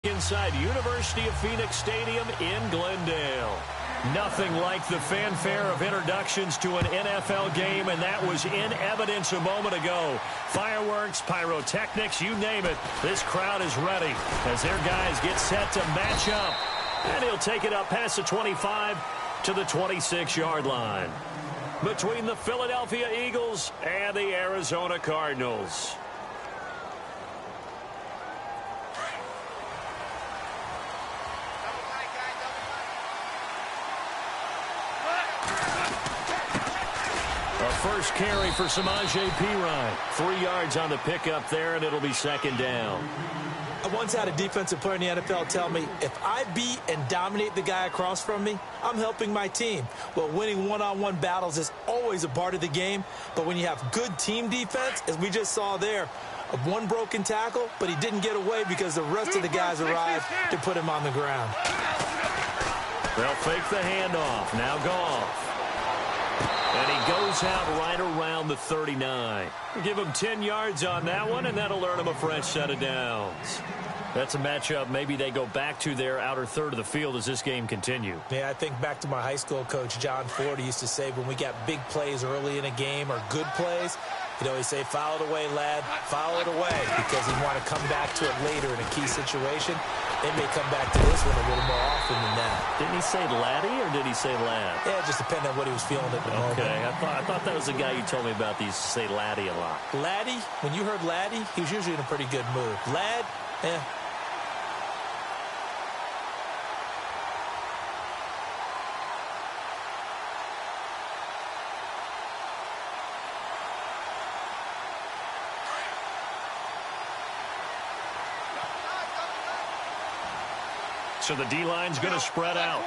Inside University of Phoenix Stadium in Glendale. Nothing like the fanfare of introductions to an NFL game, and that was in evidence a moment ago. Fireworks, pyrotechnics, you name it. This crowd is ready as their guys get set to match up. And he'll take it up past the 25 to the 26-yard line. Between the Philadelphia Eagles and the Arizona Cardinals. First carry for Samaje Perine. 3 yards on the pickup there, and it'll be second down. I once had a defensive player in the NFL tell me, if I beat and dominate the guy across from me, I'm helping my team. Well, winning one-on-one battles is always a part of the game, but when you have good team defense, as we just saw there, one broken tackle, but he didn't get away because the rest of the guys arrived to put him on the ground. They'll fake the handoff. Now Goff. And he goes out right around the 39. Give him 10 yards on that one, and that'll earn him a fresh set of downs. That's a matchup maybe they go back to their outer third of the field as this game continues. Yeah, I think back to my high school coach, John Ford. He used to say when we got big plays early in a game or good plays, he'd always say, foul it away, lad, foul it away, because he'd want to come back to it later in a key situation. They may come back to this one a little more often than that. Didn't he say laddie or did he say lad? Yeah, it just depended on what he was feeling at the moment. Okay, I thought that was the guy you told me about. These say laddie a lot. Laddie, when you heard laddie, he was usually in a pretty good mood. Lad, So the D-line's going to spread out.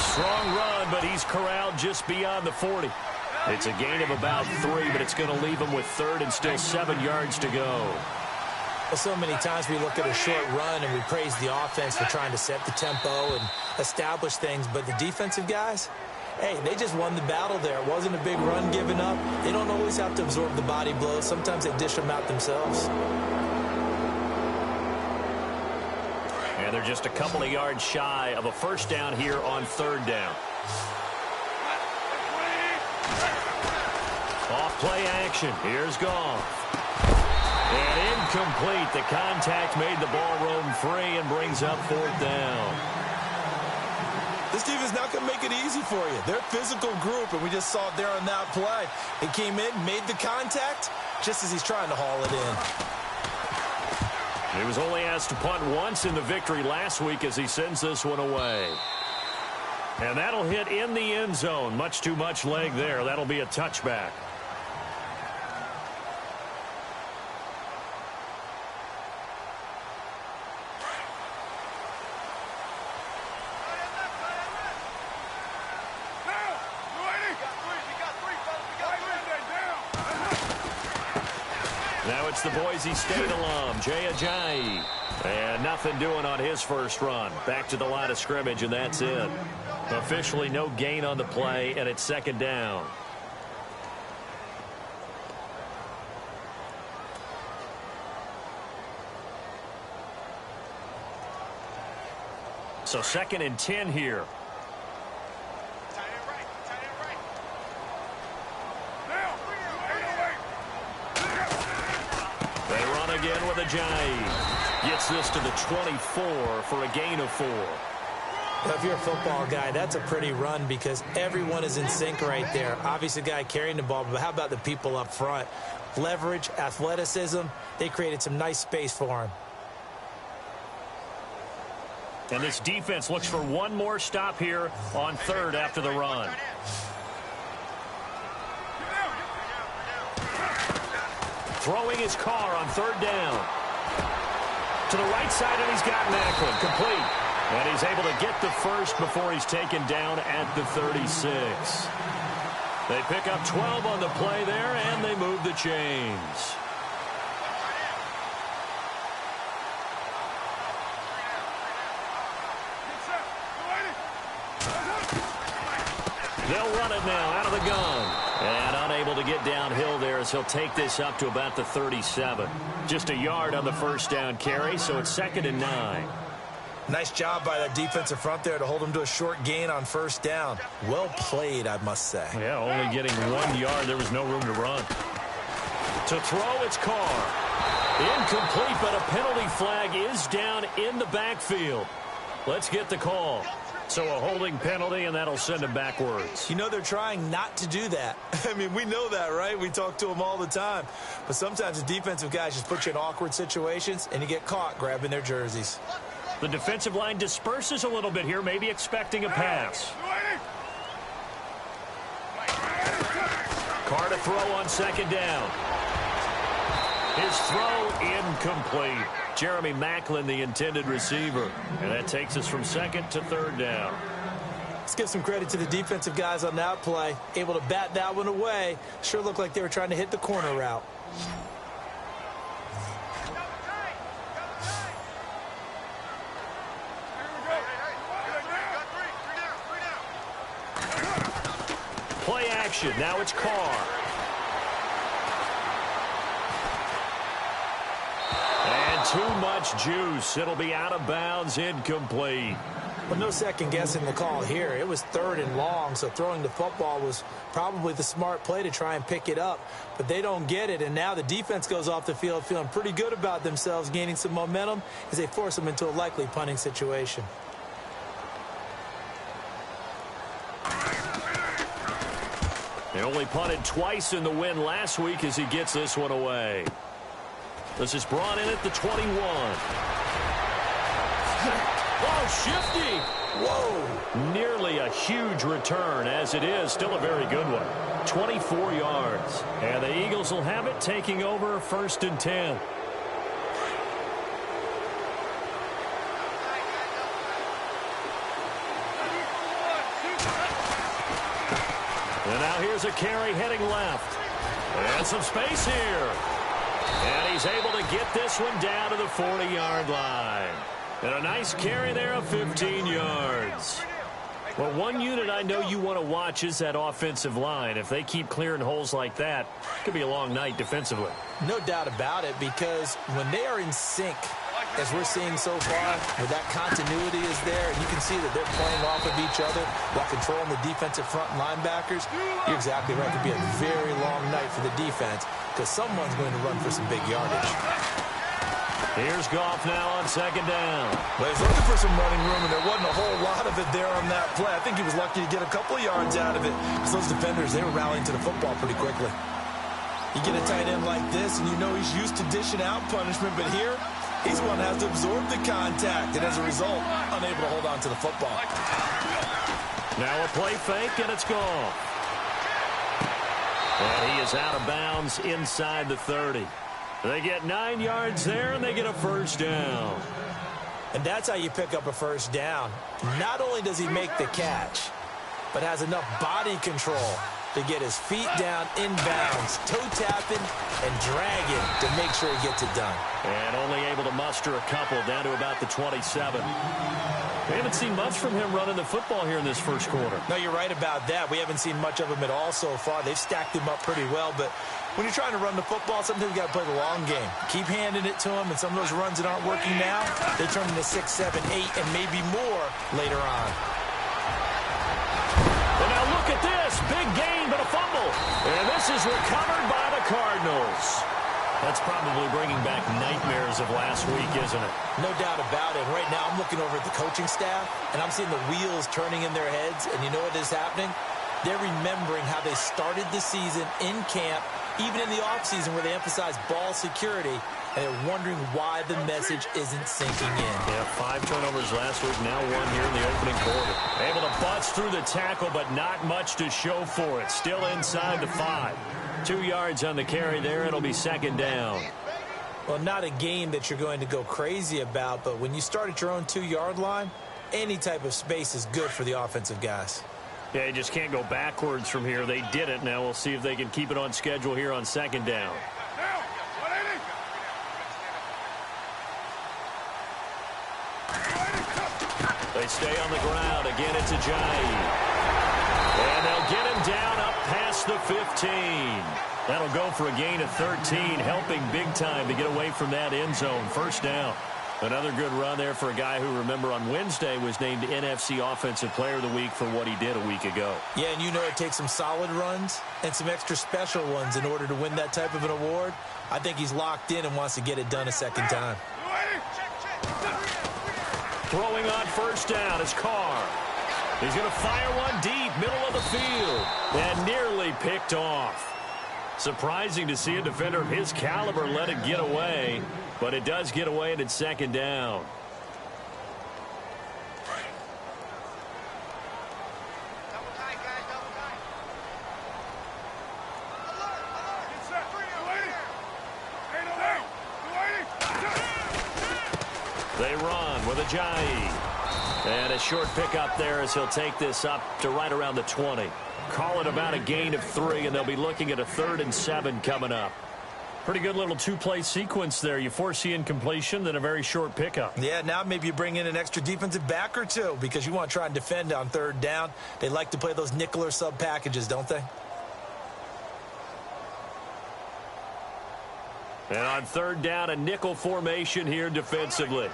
Strong run, but he's corralled just beyond the 40. It's a gain of about 3, but it's going to leave him with third and still 7 yards to go. Well, so many times we look at a short run and we praise the offense for trying to set the tempo and establish things, but the defensive guys, hey, they just won the battle there. It wasn't a big run given up. They don't always have to absorb the body blows. Sometimes they dish them out themselves. And they're just a couple of yards shy of a first down here on third down. Off play action. Here's Goff. And incomplete. The contact made the ball roam free and brings up fourth down. This team is not going to make it easy for you. They're a physical group, and we just saw it there on that play. He came in, made the contact, just as he's trying to haul it in. He was only asked to punt once in the victory last week as he sends this one away. And that'll hit in the end zone. Much too much leg there. That'll be a touchback. Now it's the Boise State alum, Jay Ajayi. And nothing doing on his first run. Back to the line of scrimmage, and that's it. Officially no gain on the play, and it's second down. So 2nd and 10 here. Again with Ajayi. Gets this to the 24 for a gain of 4. If you're a football guy, that's a pretty run because everyone is in sync right there. Obviously, the guy carrying the ball, but how about the people up front? Leverage, athleticism, they created some nice space for him. And this defense looks for one more stop here on third after the run. Throwing his car on third down. To the right side, and he's got Macklin. Complete. And he's able to get the first before he's taken down at the 36. They pick up 12 on the play there, and they move the chains. They'll run it now out of the gun. And unable to get downhill there as he'll take this up to about the 37. Just a yard on the first down carry, so it's 2nd and 9. Nice job by that defensive front there to hold him to a short gain on first down. Well played, I must say. Yeah, only getting 1 yard. There was no room to run. To throw, it's Carr. Incomplete, but a penalty flag is down in the backfield. Let's get the call. So a holding penalty, and that'll send him backwards. You know they're trying not to do that. I mean, we know that, right? We talk to them all the time. But sometimes the defensive guys just put you in awkward situations, and you get caught grabbing their jerseys. The defensive line disperses a little bit here, maybe expecting a pass. Carr to throw on 2nd down. His throw incomplete. Jeremy Maclin, the intended receiver. And that takes us from 2nd to 3rd down. Let's give some credit to the defensive guys on that play. Able to bat that one away. Sure looked like they were trying to hit the corner route. Play action. Now it's Carr. And too much juice. It'll be out of bounds, incomplete. But no second guessing the call here. It was 3rd and long, so throwing the football was probably the smart play to try and pick it up. But they don't get it, and now the defense goes off the field feeling pretty good about themselves, gaining some momentum as they force them into a likely punting situation. They only punted twice in the win last week as he gets this one away. This is brought in at the 21. Oh, shifty. Whoa. Nearly a huge return, as it is. Still a very good one. 24 yards. And the Eagles will have it, taking over 1st and 10. And now here's a carry heading left. And some space here. And he's able to get this one down to the 40-yard line. And a nice carry there of 15 yards. Well, one unit I know you want to watch is that offensive line. If they keep clearing holes like that, it could be a long night defensively. No doubt about it, because when they are in sync, as we're seeing so far, where that continuity is there, and you can see that they're playing off of each other while controlling the defensive front linebackers, you're exactly right. It could be a very long night for the defense because someone's going to run for some big yardage. Here's Goff now on 2nd down. Well, he's looking for some running room, and there wasn't a whole lot of it there on that play. I think he was lucky to get a couple of yards out of it because those defenders, they were rallying to the football pretty quickly. You get a tight end like this, and you know he's used to dishing out punishment, but here, he's the one that has to absorb the contact, and as a result, unable to hold on to the football. Now a play fake, and it's gone. And he is out of bounds inside the 30. They get 9 yards there, and they get a 1st down. And that's how you pick up a 1st down. Not only does he make the catch, but has enough body control to get his feet down inbounds, toe-tapping and dragging to make sure he gets it done. And only able to muster a couple down to about the 27. We haven't seen much from him running the football here in this first quarter. No, you're right about that. We haven't seen much of him at all so far. They've stacked him up pretty well, but when you're trying to run the football, sometimes you got to play the long game. Keep handing it to him, and some of those runs that aren't working now, they turn into 6, 7, 8, and maybe more later on. And now look at this. Big gain, but a fumble. And this is recovered by the Cardinals. That's probably bringing back nightmares of last week, isn't it? No doubt about it. Right now, I'm looking over at the coaching staff, and I'm seeing the wheels turning in their heads. And you know what is happening? They're remembering how they started the season in camp, even in the offseason where they emphasized ball security, and they're wondering why the message isn't sinking in. Yeah, 5 turnovers last week, now 1 here in the opening quarter. Able to bust through the tackle, but not much to show for it. Still inside the 5. 2 yards on the carry there. It'll be 2nd down. Well, not a game that you're going to go crazy about, but when you start at your own 2-yard line, any type of space is good for the offensive guys. Yeah, you just can't go backwards from here. They did it. Now we'll see if they can keep it on schedule here on 2nd down. They stay on the ground. Again, it's Ajayi. And they'll get him down up past across the 15. That'll go for a gain of 13, helping big time to get away from that end zone. First down. Another good run there for a guy who, remember, on Wednesday was named NFC Offensive Player of the Week for what he did a week ago. Yeah, and you know it takes some solid runs and some extra special ones in order to win that type of an award. I think he's locked in and wants to get it done a second time. Throwing on first down is Carr. He's going to fire one deep, middle of the field, and nearly picked off. Surprising to see a defender of his caliber let it get away, but it does get away and it's second down. They run with Ajayi. And a short pickup there as he'll take this up to right around the 20. Call it about a gain of 3, and they'll be looking at a 3rd and 7 coming up. Pretty good little two-play sequence there. You foresee incompletion, then a very short pickup. Yeah, now maybe you bring in an extra defensive back or two because you want to try and defend on 3rd down. They like to play those nickel or sub packages, don't they? And on 3rd down, a nickel formation here defensively.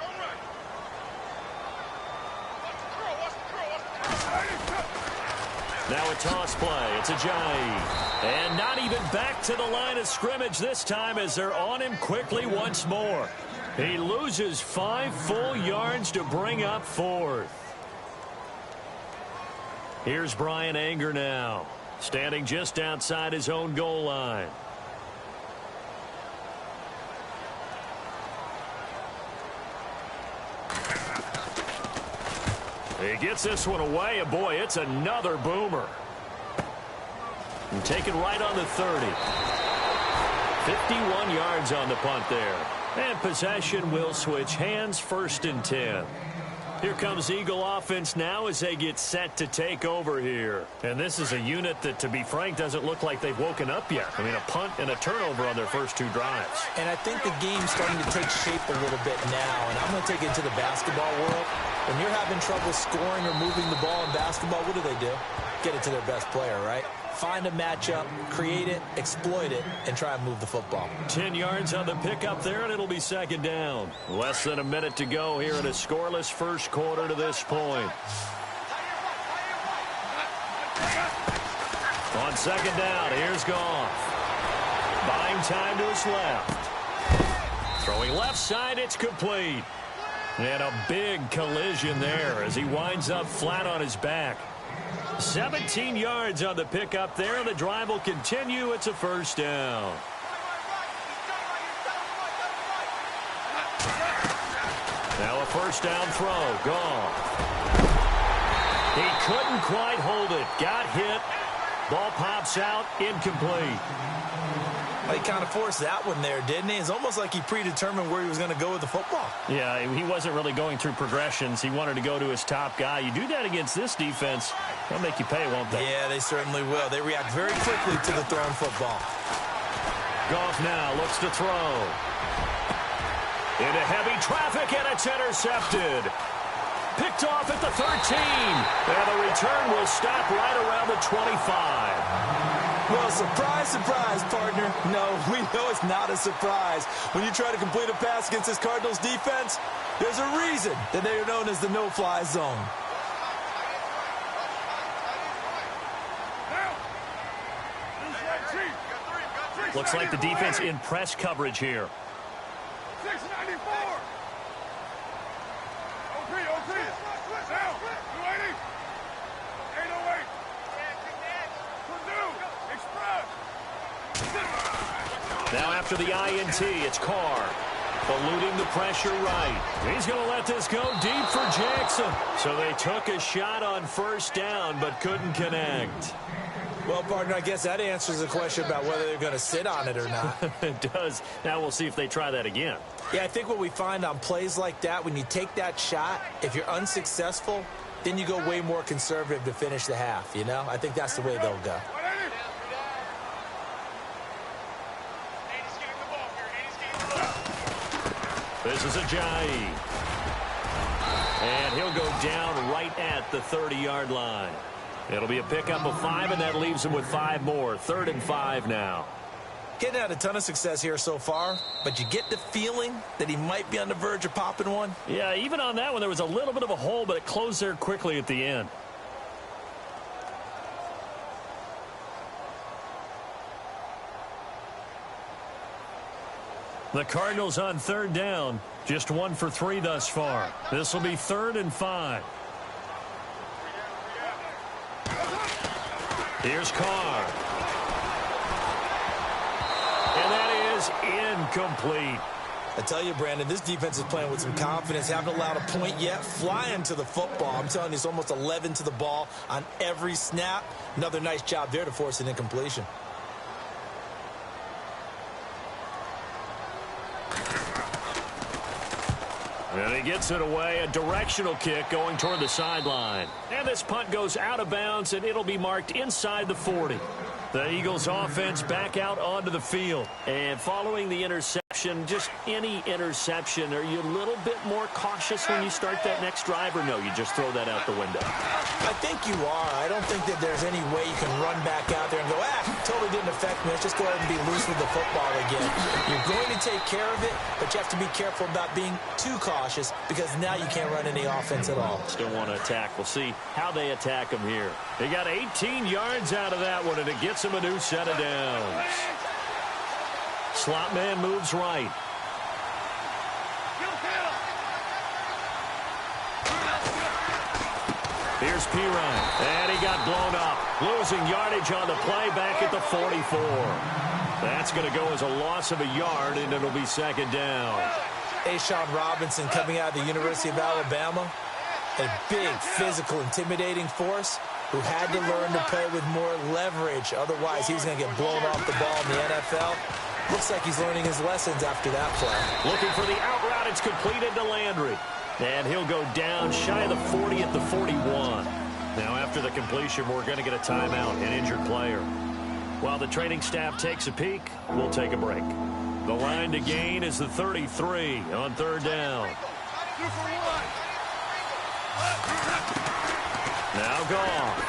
Now a toss play. It's Ajayi. And not even back to the line of scrimmage this time as they're on him quickly once more. He loses 5 full yards to bring up 4th. Here's Brian Anger now, standing just outside his own goal line. He gets this one away, and boy, it's another boomer. And taken right on the 30. 51 yards on the punt there. And possession will switch hands, 1st and 10. Here comes Eagle offense now as they get set to take over here. And this is a unit that, to be frank, doesn't look like they've woken up yet. I mean, a punt and a turnover on their first 2 drives. And I think the game's starting to take shape a little bit now. And I'm going to take it to the basketball world. When you're having trouble scoring or moving the ball in basketball, what do? Get it to their best player, right? Find a matchup, create it, exploit it, and try and move the football. 10 yards on the pickup there, and it'll be second down. Less than a minute to go here in a scoreless first quarter to this point. On second down, here's Goff. Buying time to his left. Throwing left side, it's complete. And a big collision there as he winds up flat on his back. 17 yards on the pickup there. The drive will continue. It's a first down. Now a first down throw. Gone. He couldn't quite hold it. Got hit. Ball pops out. Incomplete. Well, he kind of forced that one there, didn't he? It's almost like he predetermined where he was going to go with the football. Yeah, he wasn't really going through progressions. He wanted to go to his top guy. You do that against this defense, they'll make you pay, won't they? Yeah, they certainly will. They react very quickly to the thrown football. Goff now looks to throw. Into heavy traffic, and it's intercepted. Picked off at the 13. And the return will stop right around the 25. Well, surprise, surprise, partner. No, we know it's not a surprise. When you try to complete a pass against this Cardinals defense, there's a reason that they are known as the no-fly zone. Looks like the defense in press coverage here. 694. OP. Down. 280. 808. Now after the INT, it's Carr. Eluding the pressure right. He's going to let this go deep for Jackson. So they took a shot on first down, but couldn't connect. Well, partner, I guess that answers the question about whether they're going to sit on it or not. It does. Now we'll see if they try that again. Yeah, I think what we find on plays like that, when you take that shot, if you're unsuccessful, then you go way more conservative to finish the half, you know? I think that's the way they'll go. This is Ajayi. And he'll go down right at the 30-yard line. It'll be a pickup of 5, and that leaves him with 5 more. 3rd and 5 now. Getting had a ton of success here so far, but you get the feeling that he might be on the verge of popping one. Yeah, even on that one, there was a little bit of a hole, but it closed there quickly at the end. The Cardinals on 3rd down. Just 1 for 3 thus far. This will be 3rd and 5. Here's Carr. And that is incomplete. I tell you, Brandon, this defense is playing with some confidence. Haven't allowed a point yet. Flying to the football. I'm telling you, it's almost 11 to the ball on every snap. Another nice job there to force an incompletion. And he gets it away. A directional kick going toward the sideline. And this punt goes out of bounds, and it'll be marked inside the 40. The Eagles offense back out onto the field. And following the interception, just any interception, are you a little bit more cautious when you start that next drive, or no, you just throw that out the window? I think you are. I don't think that there's any way you can run back out there and go, totally didn't affect me. Let's just go ahead and be loose with the football again. You're going to take care of it, but you have to be careful about being too cautious because now you can't run any offense at all. Still want to attack. We'll see how they attack him here. They got 18 yards out of that one, and it gets him a new set of downs. Slot man moves right. Here's Pirine, and he got blown up. Losing yardage on the play back at the 44. That's going to go as a loss of a yard, and it'll be 2nd down. Ashawn Robinson coming out of the University of Alabama. A big, physical, intimidating force who had to learn to play with more leverage. Otherwise, he was going to get blown off the ball in the NFL. Looks like he's learning his lessons after that play. Looking for the out route. It's completed to Landry. And he'll go down shy of the 40 at the 41. Now, after the completion, we're going to get a timeout, an injured player. While the training staff takes a peek, we'll take a break. The line to gain is the 33 on 3rd down. Now gone.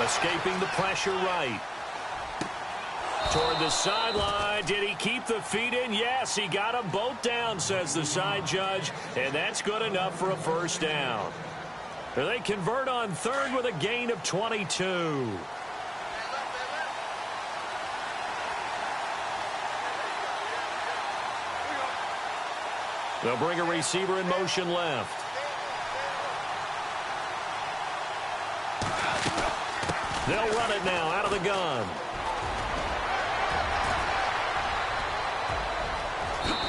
Escaping the pressure right. Toward the sideline. Did he keep the feet in? Yes, he got them both down, says the side judge. And that's good enough for a 1st down. They convert on 3rd with a gain of 22. They'll bring a receiver in motion left. They'll run it now out of the gun.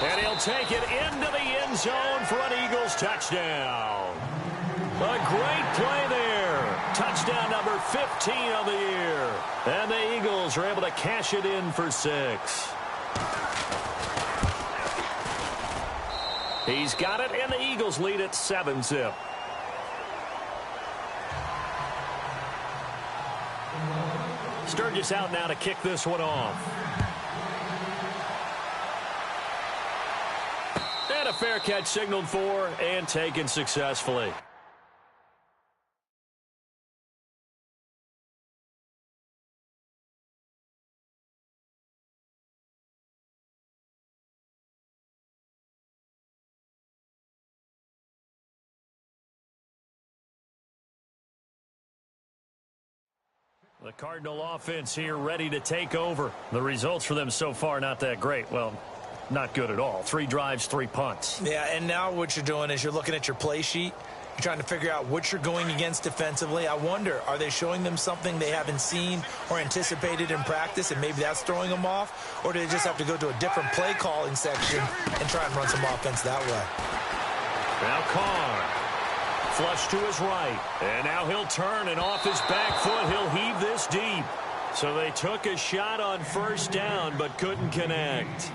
And he'll take it into the end zone for an Eagles touchdown. A great play there. Touchdown number 15 of the year. And the Eagles are able to cash it in for 6. He's got it, and the Eagles lead at 7-zip. Sturgis out now to kick this one off. And a fair catch signaled for and taken successfully. The Cardinal offense here ready to take over. The results for them so far not that great. Well, not good at all. 3 drives, 3 punts. Yeah, and now what you're doing is you're looking at your play sheet. You're trying to figure out what you're going against defensively. I wonder, are they showing them something they haven't seen or anticipated in practice, and maybe that's throwing them off? Or do they just have to go to a different play calling section and try and run some offense that way? Now Carr. Flush to his right. And now he'll turn, and off his back foot, he'll heave this deep. So they took a shot on 1st down, but couldn't connect.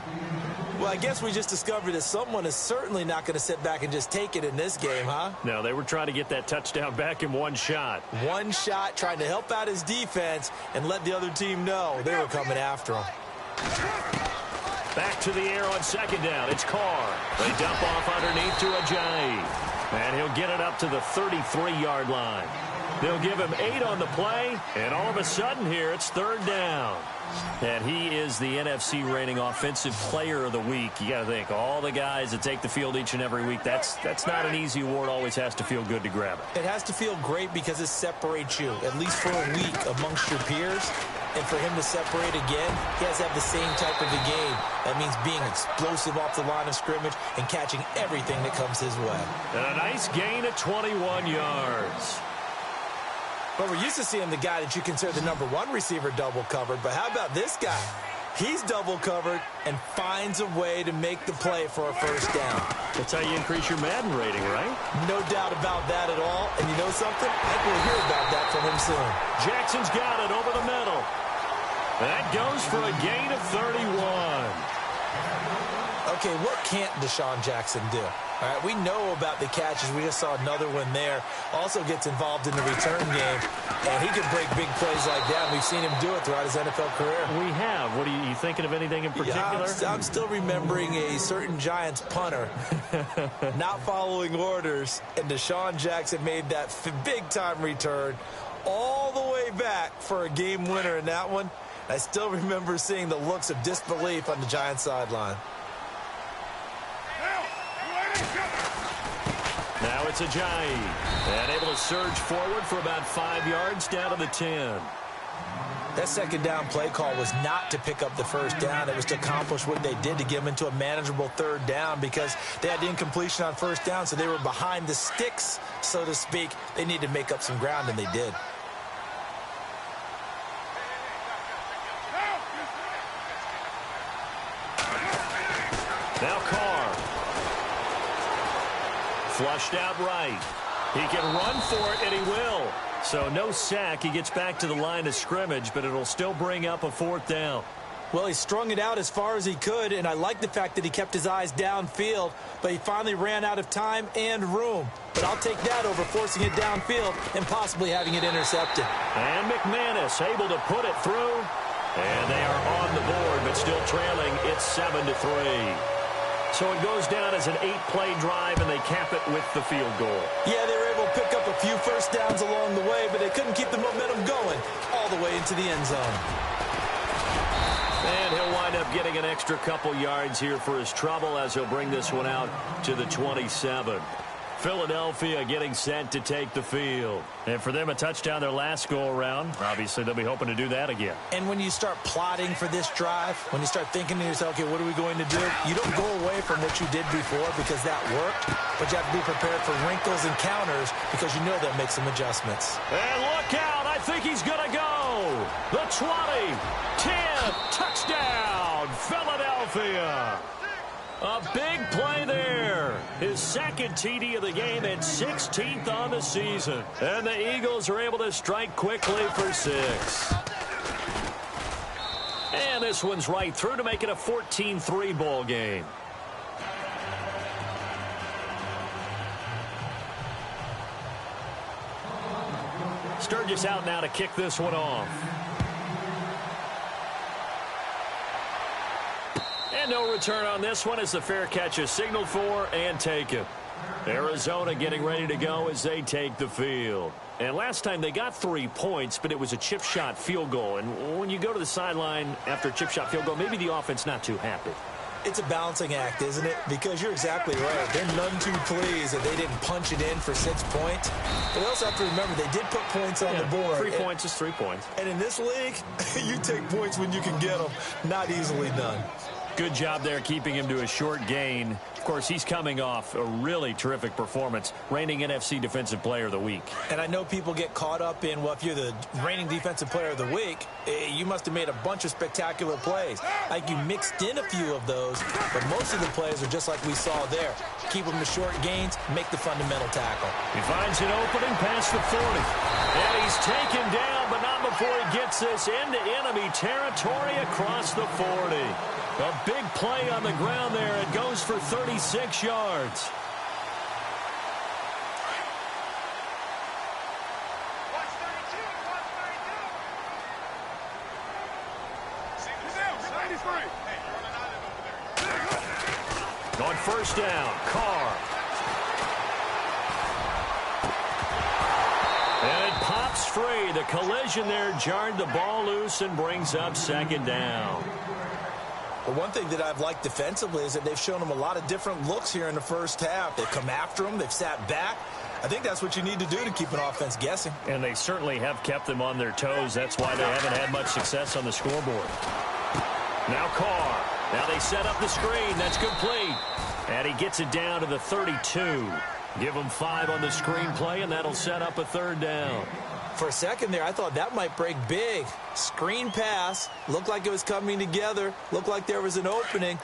Well, I guess we just discovered that someone is certainly not going to sit back and just take it in this game, huh? No, they were trying to get that touchdown back in 1 shot. 1 shot, trying to help out his defense and let the other team know they were coming after him. Back to the air on 2nd down. It's Carr. They dump off underneath to Ajayi. And he'll get it up to the 33-yard line. They'll give him 8 on the play, and all of a sudden here it's 3rd down. And he is the NFC reigning offensive player of the week. You got to think, all the guys that take the field each and every week, that's not an easy award. Always has to feel good to grab it. It has to feel great because it separates you, at least for a week, amongst your peers. And for him to separate again, he has to have the same type of a game. That means being explosive off the line of scrimmage and catching everything that comes his way. And a nice gain of 21 yards. But we're used to seeing the guy that you consider the #1 receiver double covered. But how about this guy? He's double covered and finds a way to make the play for a 1st down. That's how you increase your Madden rating, right? No doubt about that at all. And you know something? I think we'll hear about that from him soon. Jackson's got it over the middle. That goes for a gain of 31. Okay, what can't Deshaun Jackson do? All right, we know about the catches. We just saw another one there. Also gets involved in the return game, and he can break big plays like that. We've seen him do it throughout his NFL career. We have. What are you thinking of anything in particular? Yeah, I'm still remembering a certain Giants punter not following orders, and Deshaun Jackson made that big-time return all the way back for a game winner in that one. I still remember seeing the looks of disbelief on the Giants sideline. Now it's Ajayi, and able to surge forward for about 5 yards down to the 10. That 2nd down play call was not to pick up the 1st down. It was to accomplish what they did to get them into a manageable 3rd down because they had the incompletion on 1st down, so they were behind the sticks, so to speak. They needed to make up some ground, and they did. Now Carr. Flushed out right. He can run for it, and he will. So no sack. He gets back to the line of scrimmage, but it'll still bring up a 4th down. Well, he strung it out as far as he could, and I like the fact that he kept his eyes downfield, but he finally ran out of time and room. But I'll take that over forcing it downfield and possibly having it intercepted. And McManus able to put it through. And they are on the board, but still trailing. It's 7-3. So it goes down as an 8-play drive, and they cap it with the field goal. Yeah, they were able to pick up a few 1st downs along the way, but they couldn't keep the momentum going all the way into the end zone. And he'll wind up getting an extra couple yards here for his trouble as he'll bring this one out to the 27. Philadelphia getting set to take the field. And for them, a touchdown their last go-around. Obviously, they'll be hoping to do that again. And when you start plotting for this drive, when you start thinking to yourself, okay, what are we going to do? You don't go away from what you did before because that worked, but you have to be prepared for wrinkles and counters because you know they'll make some adjustments. And look out. I think he's going to go. The 20, 10, touchdown, Philadelphia. A big play there. His 2nd TD of the game and 16th on the season. And the Eagles are able to strike quickly for 6. And this one's right through to make it a 14-3 ball game. Sturgis out now to kick this one off. And no return on this one as the fair catch is signaled for and taken. Arizona getting ready to go as they take the field. And last time they got 3 points, but it was a chip shot field goal. And when you go to the sideline after a chip shot field goal, maybe the offense not too happy. It's a balancing act, isn't it? Because you're exactly right. They're none too pleased that they didn't punch it in for 6 points. But they also have to remember they did put points on the board. 3 points is 3 points. And in this league, you take points when you can get them. Not easily done. Good job there keeping him to a short gain. Of course, he's coming off a really terrific performance, reigning NFC Defensive Player of the Week. And I know people get caught up in, well, if you're the reigning Defensive Player of the Week, you must have made a bunch of spectacular plays. Like you mixed in a few of those, but most of the plays are just like we saw there. Keep them to short gains, make the fundamental tackle. He finds an opening past the 40. And he's taken down, but not before he gets this into enemy territory across the 40. A big play on the ground there. It goes for 36 yards. On 1st down, Carr. free. The collision there jarred the ball loose and brings up second down. Well, one thing that I've liked defensively is that they've shown them a lot of different looks here in the first half. They've come after them. They've sat back. I think that's what you need to do to keep an offense guessing. And they certainly have kept them on their toes. That's why they haven't had much success on the scoreboard. Now Carr. Now they set up the screen. That's complete. And he gets it down to the 32. Give him 5 on the screen play, and that'll set up a third down. For a second there, I thought that might break big. Screen pass. Looked like it was coming together. Looked like there was an opening.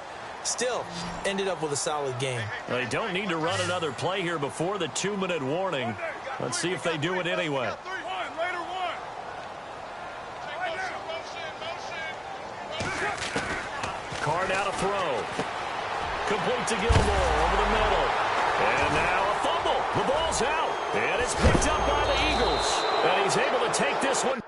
Still, ended up with a solid game. They don't need to run another play here before the 2-minute warning. Let's see if they do it anyway. Carr now to throw. Complete to Gilmore over the middle. And now a fumble. The ball's out. And it's picked up by the Eagles. And he's able to take this one.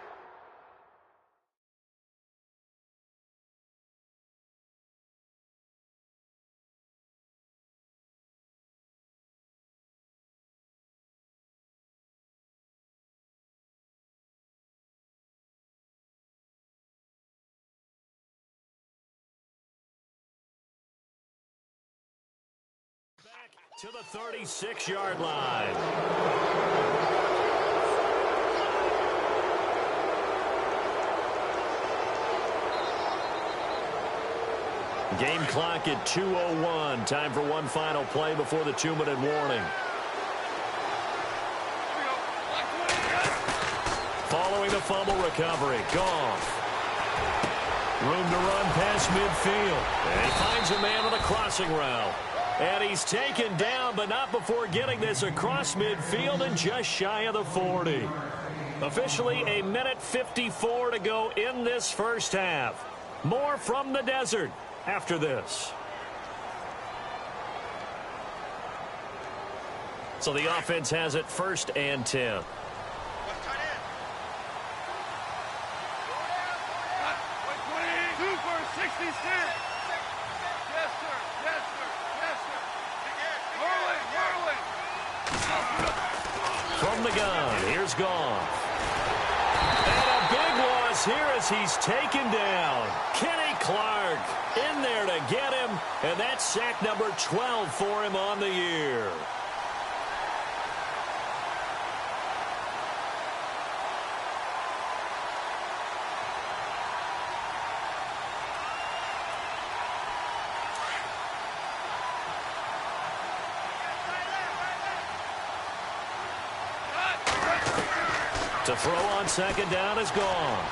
To the 36-yard line. Game clock at 2:01. Time for one final play before the 2-minute warning. Following the fumble recovery, Goff. Room to run past midfield. And he finds a man on the crossing route. And he's taken down, but not before getting this across midfield and just shy of the 40. Officially a minute 54 to go in this first half. More from the desert after this. So the offense has it 1st and 10. From the gun, here's Goff. And a big loss here as he's taken down. Kenny Clark in there to get him, and that's sack number 12 for him on the year. To throw on second down is gone.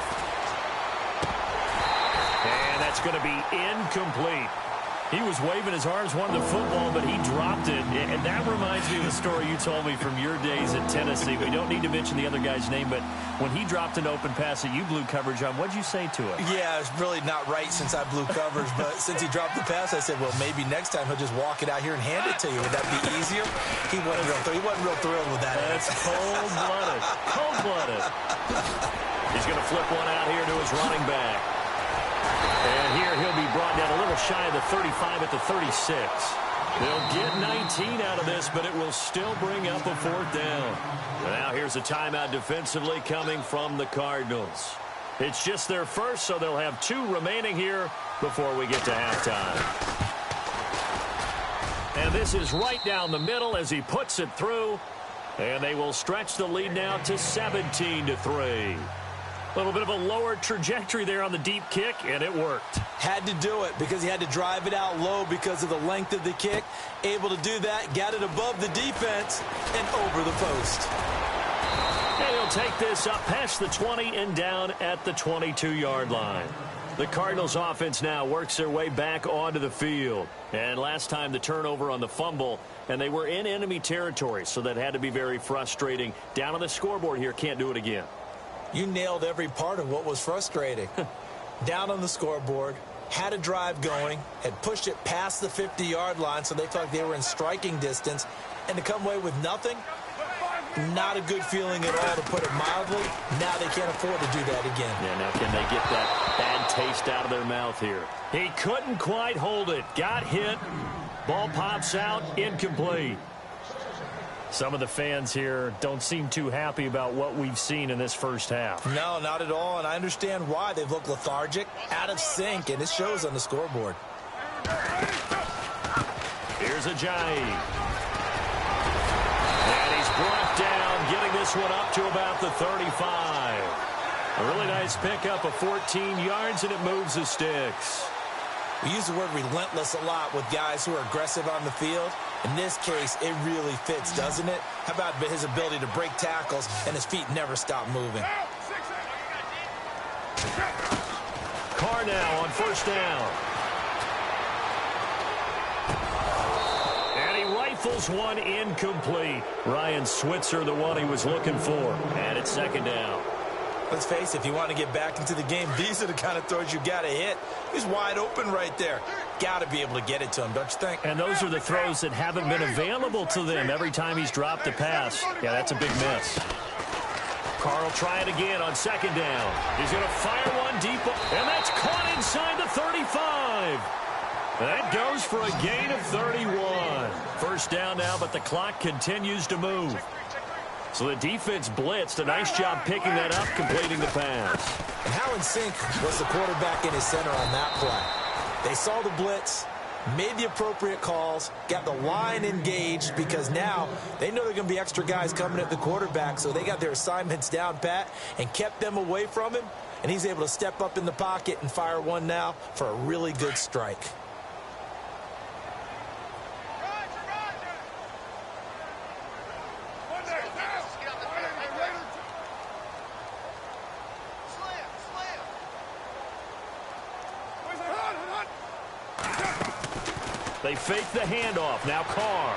And that's going to be incomplete. He was waving his arms, wanted the football, but he dropped it. And that reminds me of the story you told me from your days at Tennessee. We don't need to mention the other guy's name, but when he dropped an open pass that you blew coverage on, what'd you say to it? Yeah, it's really not right since I blew coverage, but since he dropped the pass, I said, well, maybe next time he'll just walk it out here and hand it to you. Would that be easier? He wasn't real thrilled with that. That's cold-blooded. Cold-blooded. He's going to flip one out here to his running back. And here he'll be brought down a little shy of the 35 at the 36. They'll get 19 out of this, but it will still bring up a 4th down. And now here's a timeout defensively coming from the Cardinals. It's just their first, so they'll have 2 remaining here before we get to halftime. And this is right down the middle as he puts it through. And they will stretch the lead now to 17-3. A little bit of a lower trajectory there on the deep kick, and it worked. Had to do it because he had to drive it out low because of the length of the kick. Able to do that, got it above the defense and over the post. And he'll take this up past the 20 and down at the 22-yard line. The Cardinals offense now works their way back onto the field. And last time the turnover on the fumble, and they were in enemy territory, so that had to be very frustrating. Down on the scoreboard here, can't do it again. You nailed every part of what was frustrating. Down on the scoreboard, had a drive going, had pushed it past the 50-yard line, so they thought they were in striking distance, and to come away with nothing, not a good feeling at all, to put it mildly. Now they can't afford to do that again. Yeah, now can they get that bad taste out of their mouth here? He couldn't quite hold it. Got hit. Ball pops out. Incomplete. Some of the fans here don't seem too happy about what we've seen in this first half. No, not at all, and I understand why. They've looked lethargic, out of sync, and it shows on the scoreboard. Here's Ajayi. And he's brought down, getting this one up to about the 35. A really nice pickup of 14 yards, and it moves the sticks. We use the word relentless a lot with guys who are aggressive on the field. In this case, it really fits, doesn't it? How about his ability to break tackles and his feet never stop moving? Carr now on first down. And he rifles one incomplete. Ryan Switzer, the one he was looking for. And it's second down. Let's face it, if you want to get back into the game, these are the kind of throws you got to hit. He's wide open right there. Got to be able to get it to him, don't you think? And those are the throws that haven't been available to them every time he's dropped a pass. Yeah, that's a big miss. Carr will try it again on second down. He's going to fire one deep, and that's caught inside the 35. That goes for a gain of 31. First down now, but the clock continues to move. So the defense blitzed. A nice job picking that up, completing the pass. And how in sync was the quarterback in his center on that play? They saw the blitz, made the appropriate calls, got the line engaged because now they know there are going to be extra guys coming at the quarterback, so they got their assignments down pat and kept them away from him, and he's able to step up in the pocket and fire one now for a really good strike. They fake the handoff. Now Carr.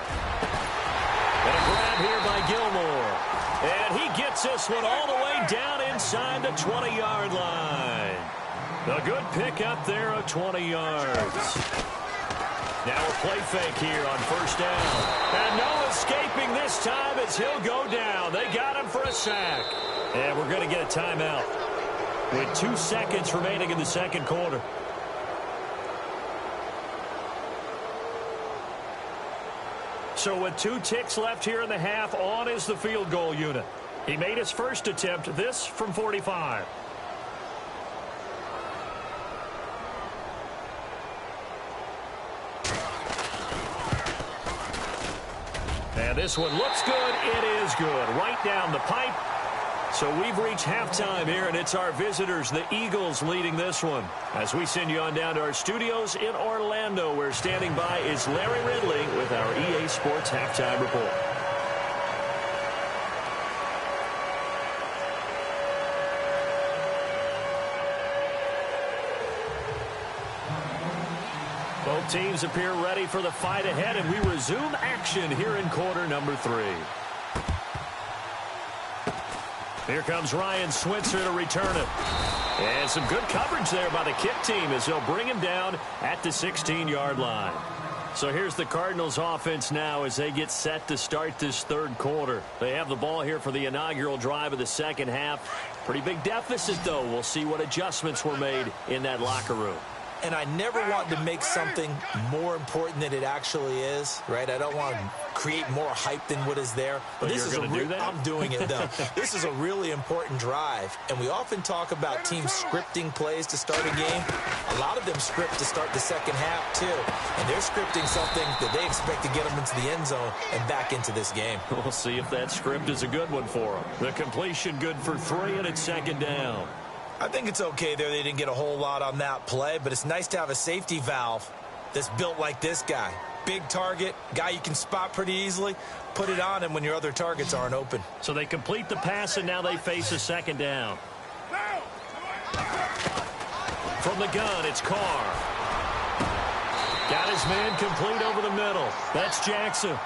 And a grab here by Gilmore. And he gets this one all the way down inside the 20-yard line. A good pickup there of 20 yards. Now a play fake here on first down. And no escaping this time as he'll go down. They got him for a sack. And we're going to get a timeout with 2 seconds remaining in the second quarter. So with 2 ticks left here in the half, on is the field goal unit. He made his first attempt, this from 45. And this one looks good. It is good. Right down the pipe. So we've reached halftime here, and it's our visitors, the Eagles, leading this one. As we send you on down to our studios in Orlando, where standing by is Larry Ridley with our EA Sports Halftime Report. Both teams appear ready for the fight ahead, and we resume action here in quarter number 3. Here comes Ryan Switzer to return it. And some good coverage there by the kick team as they'll bring him down at the 16-yard line. So here's the Cardinals offense now as they get set to start this third quarter. They have the ball here for the inaugural drive of the second half. Pretty big deficit, though. We'll see what adjustments were made in that locker room. And I never want to make something more important than it actually is, right? I don't want to create more hype than what is there. But this is I'm doing it, though. This is a really important drive. And we often talk about teams scripting plays to start a game. A lot of them script to start the second half, too. And they're scripting something that they expect to get them into the end zone and back into this game. We'll see if that script is a good one for them. The completion good for 3, and it's second down. I think it's okay there. They didn't get a whole lot on that play, but it's nice to have a safety valve that's built like this guy. Big target, guy you can spot pretty easily. Put it on him when your other targets aren't open. So they complete the pass, and now they face a second down. From the gun, it's Carr. Got his man complete over the middle. That's Jackson.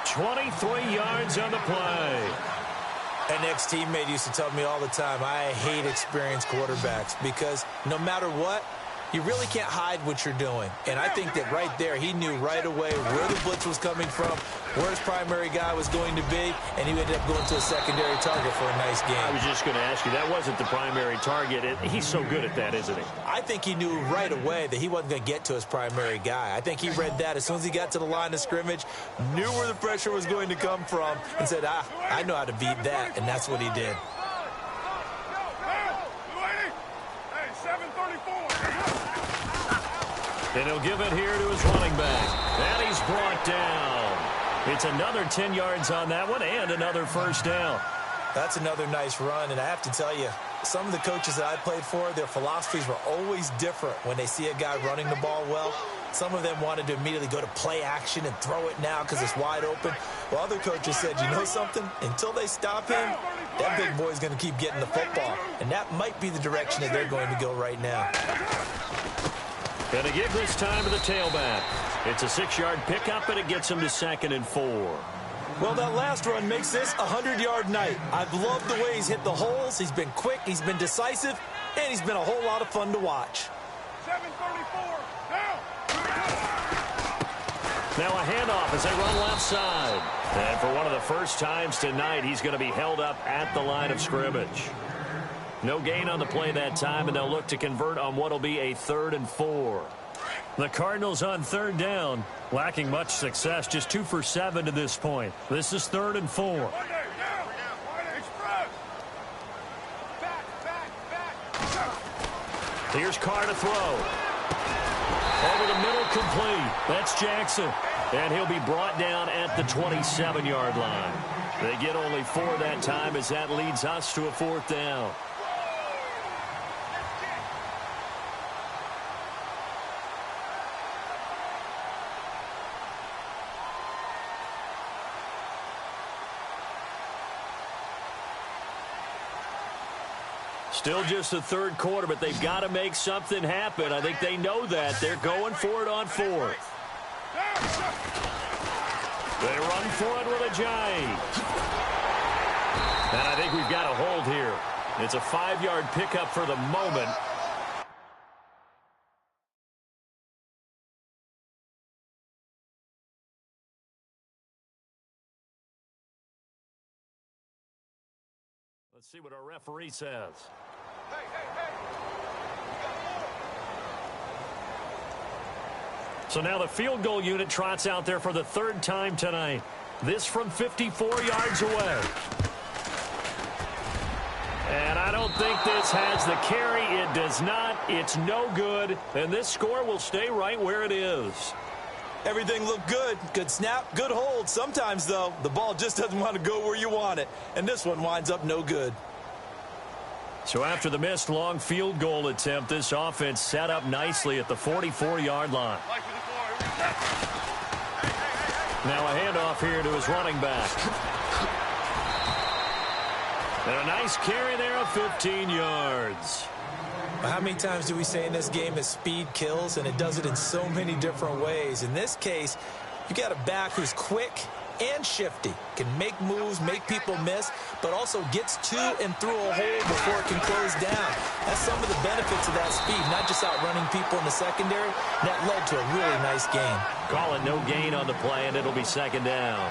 23 yards on the play. An ex-teammate used to tell me all the time, I hate experienced quarterbacks because no matter what, You really can't hide what you're doing. And I think that right there, he knew right away where the blitz was coming from, where his primary guy was going to be, and he ended up going to a secondary target for a nice game. I was just going to ask you, that wasn't the primary target. He's so good at that, isn't he? I think he knew right away that he wasn't going to get to his primary guy. I think he read that as soon as he got to the line of scrimmage, knew where the pressure was going to come from, and said, I know how to beat that, and that's what he did. And he'll give it here to his running back. And he's brought down. It's another 10 yards on that one and another first down. That's another nice run, and I have to tell you, some of the coaches that I played for, their philosophies were always different when they see a guy running the ball well. Some of them wanted to immediately go to play action and throw it now because it's wide open. While other coaches said, you know something? Until they stop him, that big boy's going to keep getting the football. And that might be the direction that they're going to go right now. Going to give this time to the tailback. It's a 6-yard pickup, and it gets him to 2nd and 4. Well, that last run makes this a 100-yard night. I've loved the way he's hit the holes. He's been quick, he's been decisive, and he's been a whole lot of fun to watch. 7:34, now. Now a handoff as they run left side. And for one of the first times tonight, he's going to be held up at the line of scrimmage. No gain on the play that time, and they'll look to convert on what will be a 3rd and 4. The Cardinals on 3rd down, lacking much success, just 2 for 7 to this point. This is 3rd and 4. Here's Carr to throw. Over the middle, complete. That's Jackson. And he'll be brought down at the 27-yard line. They get only 4 that time as that leads us to a 4th down. Still just the 3rd quarter, but they've got to make something happen. I think they know that. They're going for it on 4th. They run for it with a giant. And I think we've got a hold here. It's a 5-yard pickup for the moment. Let's see what our referee says. So now the field goal unit trots out there for the 3rd time tonight. This from 54 yards away. And I don't think this has the carry. It does not. It's no good. And this score will stay right where it is. Everything looked good. Good snap, good hold. Sometimes, though, the ball just doesn't want to go where you want it. And this one winds up no good. So after the missed long field goal attempt, this offense set up nicely at the 44-yard line. Now a handoff here to his running back. And a nice carry there of 15 yards. How many times do we say in this game that speed kills, and it does it in so many different ways? In this case, you got a back who's quick and shifty, can make moves, make people miss, but also gets to and through a hole before it can close down. That's some of the benefits of that speed, not just outrunning people in the secondary. That led to a really nice game. Call it no gain on the play, and it'll be 2nd down.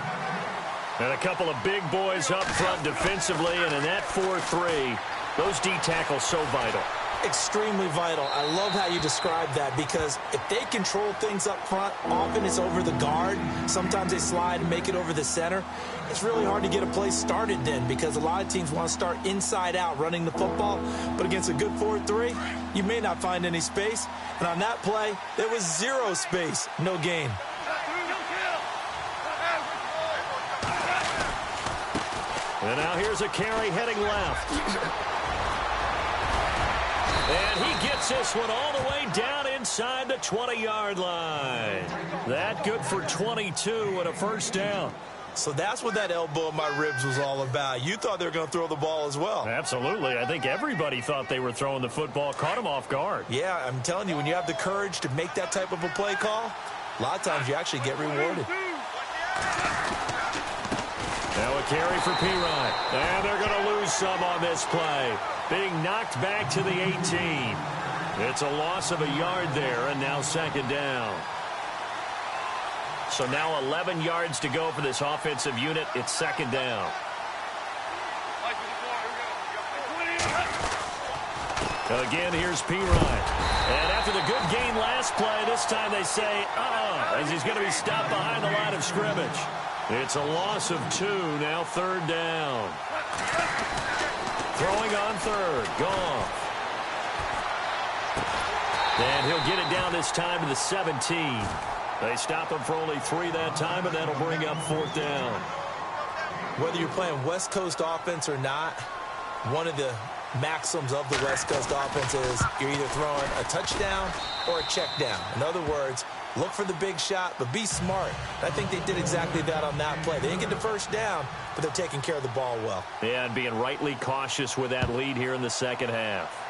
And a couple of big boys up front defensively, and in that 4-3, those D tackles so vital. Extremely vital. I love how you describe that, because if they control things up front, often it's over the guard. Sometimes they slide and make it over the center. It's really hard to get a play started then, because a lot of teams want to start inside out running the football. But against a good 4-3, you may not find any space. And on that play, there was 0 space. No gain. And now here's a carry heading left. And he gets this one all the way down inside the 20-yard line. That good for 22 and a first down. So that's what that elbow in my ribs was all about. You thought they were going to throw the ball as well. Absolutely. I think everybody thought they were throwing the football, caught him off guard. Yeah, I'm telling you, when you have the courage to make that type of a play call, a lot of times you actually get rewarded. Now a carry for P-Rod. And they're going to lose some on this play. Being knocked back to the 18. It's a loss of a yard there, and now second down. So now 11 yards to go for this offensive unit. It's second down. Again, here's P. Ryan. And after the good gain last play, this time they say, as he's going to be stopped behind the line of scrimmage. It's a loss of 2, now third down. Throwing on third, Goff. And he'll get it down this time to the 17. They stop him for only 3 that time, and that'll bring up fourth down. Whether you're playing West Coast offense or not, one of the maxims of the West Coast offense is you're either throwing a touchdown or a check down. In other words, look for the big shot, but be smart. I think they did exactly that on that play. They didn't get the first down, but they're taking care of the ball well. Yeah, and being rightly cautious with that lead here in the second half.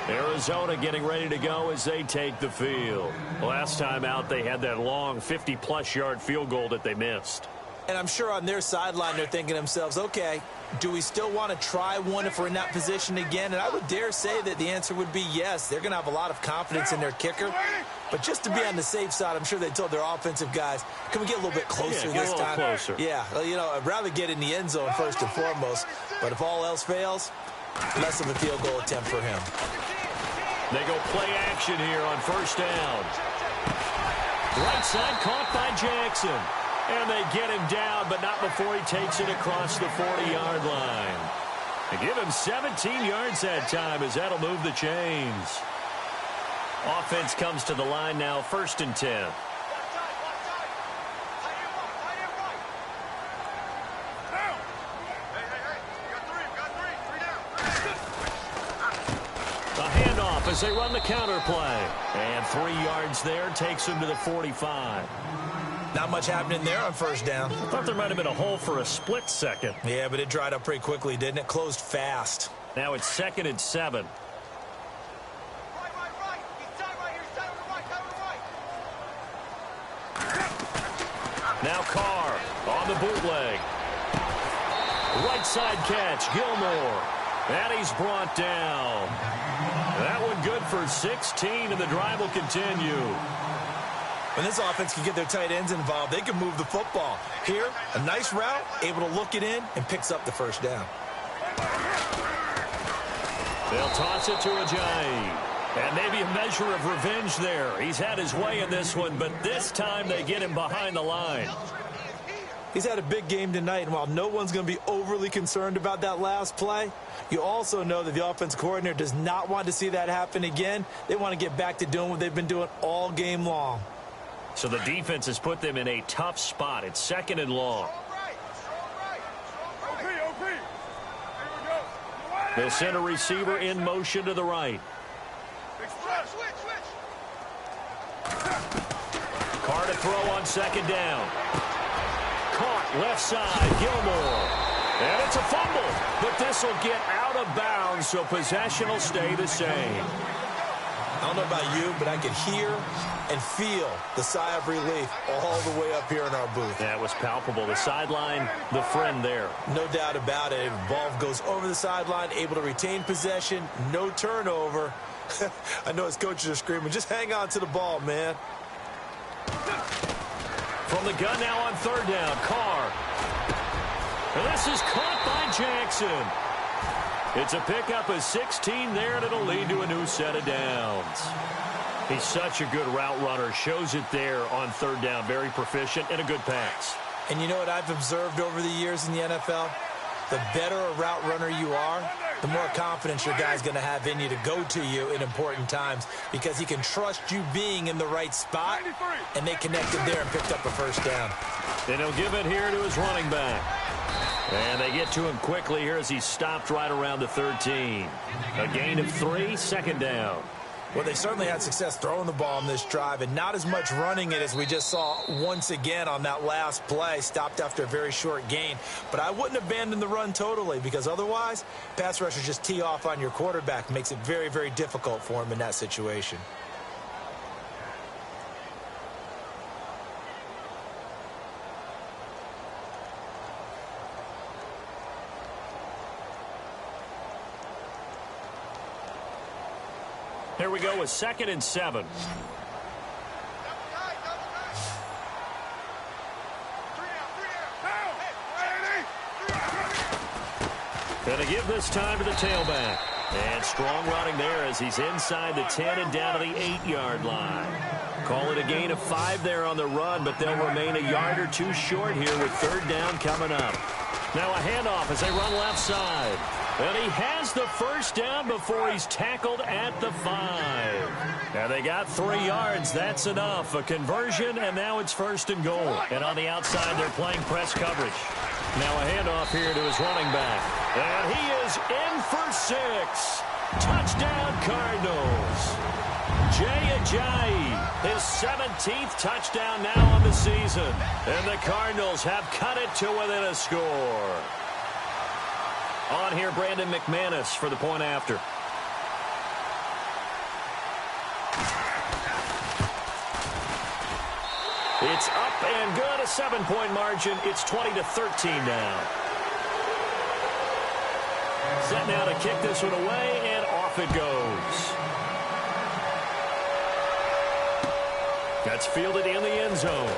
Arizona getting ready to go as they take the field. Last time out, they had that long 50-plus yard field goal that they missed. And I'm sure on their sideline, they're thinking to themselves, okay, do we still want to try one if we're in that position again? And I would dare say that the answer would be yes. They're going to have a lot of confidence in their kicker. But just to be on the safe side, I'm sure they told their offensive guys, can we get a little bit closer this time? Closer. Yeah, well, you know, I'd rather get in the end zone first and foremost. But if all else fails, less of a field goal attempt for him. They go play action here on first down. Right side caught by Jackson. And they get him down, but not before he takes it across the 40-yard line. They give him 17 yards that time as that'll move the chains. Offense comes to the line now, first and 10. As they run the counter play. And 3 yards there takes him to the 45. Not much happening there on first down. I thought there might have been a hole for a split second. Yeah, but it dried up pretty quickly, didn't it? Closed fast. Now it's second and 7. Now Carr on the bootleg. Right side catch, Gilmore. And he's brought down. That one good for 16, and the drive will continue. When this offense can get their tight ends involved, they can move the football. Here, a nice route, able to look it in, and picks up the first down. They'll toss it to Ajayi. And maybe a measure of revenge there. He's had his way in this one, but this time they get him behind the line. He's had a big game tonight, and while no one's going to be overly concerned about that last play, you also know that the offense coordinator does not want to see that happen again. They want to get back to doing what they've been doing all game long. So the defense has put them in a tough spot. It's second and long. They'll send a receiver in motion to the right. Carr to throw on second down. Caught left side, Gilmore. And it's a fumble, but this will get out of bounds, so possession will stay the same. I don't know about you, but I could hear and feel the sigh of relief all the way up here in our booth. That was palpable. The sideline, the friend there. No doubt about it. The ball goes over the sideline, able to retain possession, no turnover. I know his coaches are screaming, just hang on to the ball, man. From the gun now on third down, Carr. And this is caught by Jackson. It's a pickup of 16 there, and it'll lead to a new set of downs. He's such a good route runner. Shows it there on third down. Very proficient and a good pass. And you know what I've observed over the years in the NFL? The better a route runner you are, the more confidence your guy's going to have in you to go to you in important times because he can trust you being in the right spot, and they connected there and picked up a first down. And he'll give it here to his running back. And they get to him quickly here as he stopped right around the 13. A gain of 3, second down. Well, they certainly had success throwing the ball on this drive and not as much running it as we just saw once again on that last play. Stopped after a very short gain. But I wouldn't abandon the run totally because otherwise, pass rushers just tee off on your quarterback. Makes it very, very difficult for him in that situation. Here we go with 2nd and 7. Gonna give this time to the tailback. And strong running there as he's inside the 10 and down to the 8-yard line. Call it a gain of 5 there on the run, but they'll remain a yard or two short here with 3rd down coming up. Now a handoff as they run left side. And he has the 1st down before he's tackled at the 5. Now they got 3 yards. That's enough. A conversion, and now it's 1st and goal. And on the outside, they're playing press coverage. Now a handoff here to his running back. And he is in for 6. Touchdown, Cardinals. Jay Ajayi, his 17th touchdown now on the season. And the Cardinals have cut it to within a score. On here, Brandon McManus for the point after. It's up and good, a 7-point margin. It's 20-13 now. Set now to kick this one away, and off it goes. That's fielded in the end zone.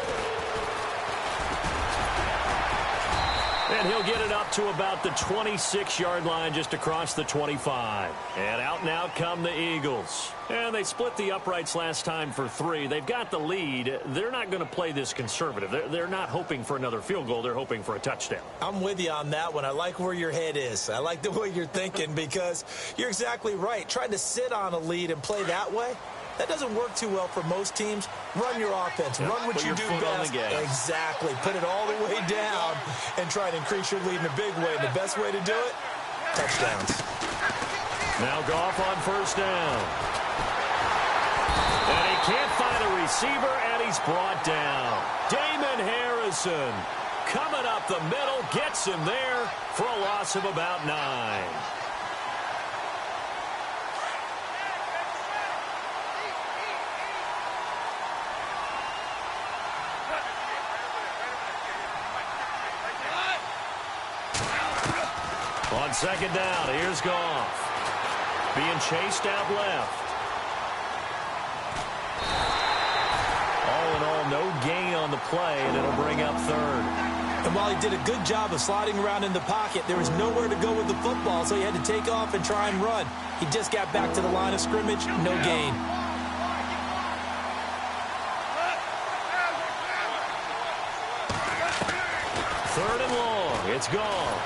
And he'll get it up to about the 26-yard line just across the 25. And out now come the Eagles. And they split the uprights last time for 3. They've got the lead. They're not going to play this conservative. They're not hoping for another field goal. They're hoping for a touchdown. I'm with you on that one. I like where your head is. I like the way you're thinking because you're exactly right. Trying to sit on a lead and play that way, that doesn't work too well for most teams. Run your offense. Run what you do best. Exactly. Put it all the way down and try to increase your lead in a big way. And the best way to do it, touchdowns. Now Goff on 1st down. And he can't find a receiver, and he's brought down. Damon Harrison coming up the middle, gets him there for a loss of about 9. On 2nd down, here's Goff. Being chased out left. All in all, no gain on the play, and it'll bring up 3rd. And while he did a good job of sliding around in the pocket, there was nowhere to go with the football, so he had to take off and try and run. He just got back to the line of scrimmage, no gain. Third and long, it's gone.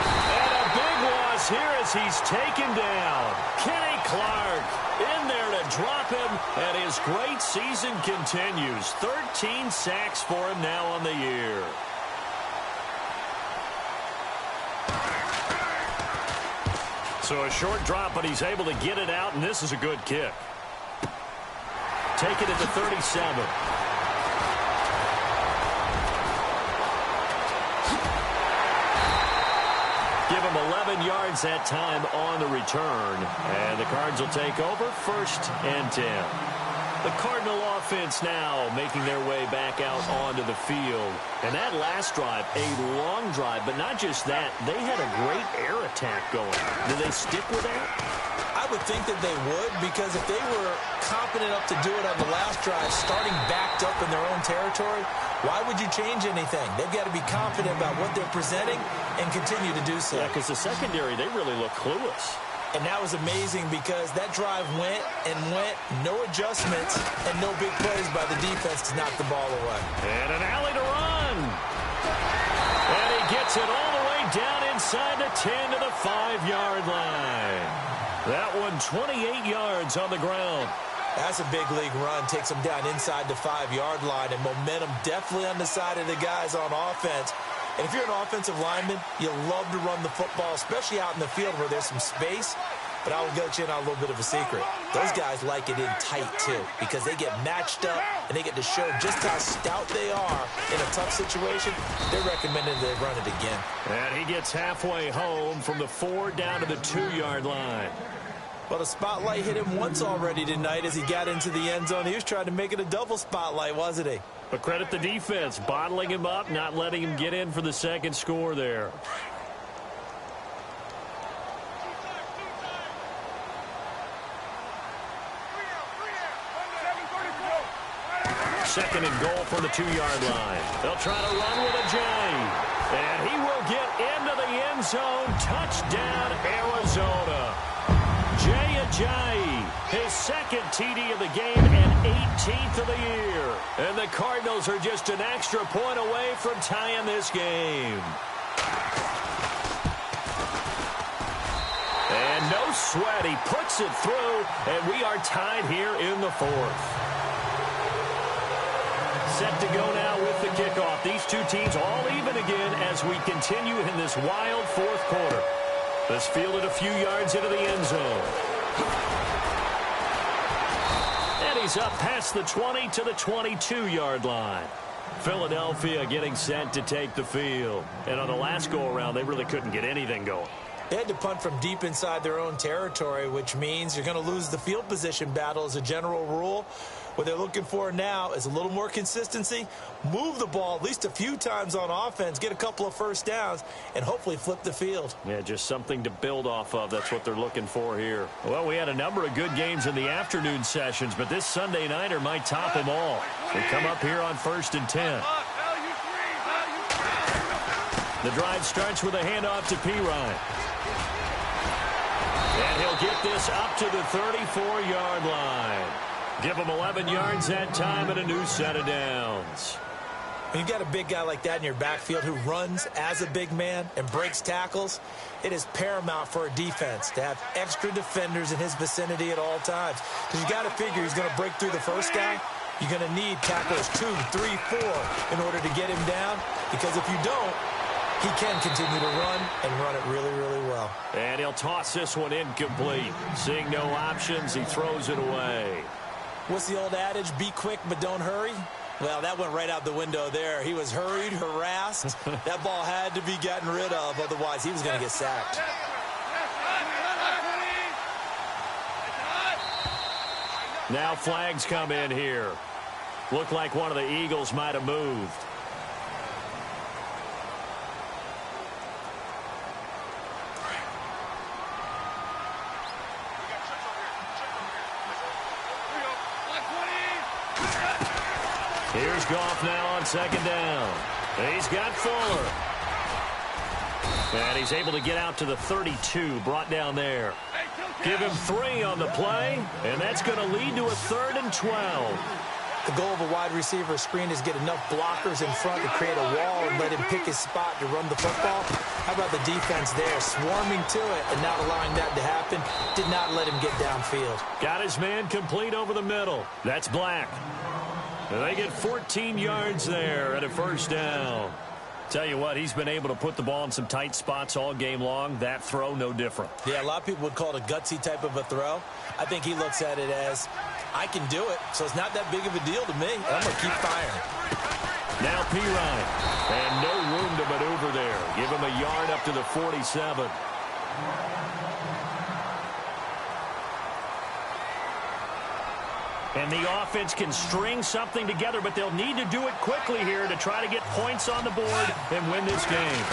And a big loss here as he's taken down. Kenny Clark in there to drop him, and his great season continues. 13 sacks for him now on the year. So a short drop, but he's able to get it out, and this is a good kick. Take it at the 37. Give him 11 yards that time on the return. And the Cards will take over 1st and 10. The Cardinal offense now making their way back out onto the field. And that last drive, a long drive, but not just that. They had a great air attack going. Do they stick with that? I would think that they would, because if they were confident enough to do it on the last drive, starting backed up in their own territory, why would you change anything? They've got to be confident about what they're presenting and continue to do so. Yeah, because the secondary, they really look clueless. And that was amazing because that drive went and went, no adjustments, and no big plays by the defense to knock the ball away. And an alley to run. And he gets it all the way down inside the 10 to the 5-yard line. That one 28 yards on the ground. That's a big league run. Takes them down inside the 5-yard line, and momentum definitely on the side of the guys on offense. And if you're an offensive lineman, you love to run the football, especially out in the field where there's some space. But I will let you in on a little bit of a secret. Those guys like it in tight, too, because they get matched up and they get to show just how stout they are in a tough situation. They're recommending they run it again. And he gets halfway home from the 4 down to the 2-yard line. Well, the spotlight hit him once already tonight as he got into the end zone. He was trying to make it a double spotlight, wasn't he? But credit the defense, bottling him up, not letting him get in for the second score there. second and goal from the 2-yard line. They'll try to run with a J. And he will get into the end zone. Touchdown, Arizona. Jay Ajayi, his second TD of the game and 18th of the year. And the Cardinals are just an extra point away from tying this game. And no sweat, he puts it through, and we are tied here in the fourth. Set to go now with the kickoff. These two teams all even again as we continue in this wild fourth quarter. This fielded a few yards into the end zone. And he's up past the 20 to the 22-yard line. Philadelphia getting set to take the field. And on the last go-around, they really couldn't get anything going. They had to punt from deep inside their own territory, which means you're going to lose the field position battle as a general rule. What they're looking for now is a little more consistency, move the ball at least a few times on offense, get a couple of first downs, and hopefully flip the field. Yeah, just something to build off of. That's what they're looking for here. Well, we had a number of good games in the afternoon sessions, but this Sunday nighter might top them all. We come up here on 1st and 10. The drive starts with a handoff to Pirine. And he'll get this up to the 34-yard line. Give him 11 yards that time and a new set of downs. When you've got a big guy like that in your backfield who runs as a big man and breaks tackles, it is paramount for a defense to have extra defenders in his vicinity at all times. Because you got to figure he's going to break through the first guy. You're going to need tackles 2, 3, 4 in order to get him down. Because if you don't, he can continue to run and run it really, really well. And he'll toss this one incomplete. Seeing no options, he throws it away. What's the old adage? Be quick, but don't hurry. Well, that went right out the window there. He was hurried, harassed. That ball had to be gotten rid of. Otherwise, he was going to get sacked. Now flags come in here. Looked like one of the Eagles might have moved. Here's Goff now on second down. He's got Fuller. And he's able to get out to the 32, brought down there. Give him 3 on the play, and that's going to lead to a 3rd and 12. The goal of a wide receiver screen is get enough blockers in front to create a wall and let him pick his spot to run the football. How about the defense there, swarming to it and not allowing that to happen? Did not let him get downfield. Got his man complete over the middle. That's Black. And they get 14 yards there at a first down. Tell you what, he's been able to put the ball in some tight spots all game long. That throw, no different. Yeah, a lot of people would call it a gutsy type of a throw. I think he looks at it as, I can do it, so it's not that big of a deal to me. I'm going to keep firing. Now Pirine. And no room to maneuver there. Give him a yard up to the 47. And the offense can string something together, but they'll need to do it quickly here to try to get points on the board and win this game.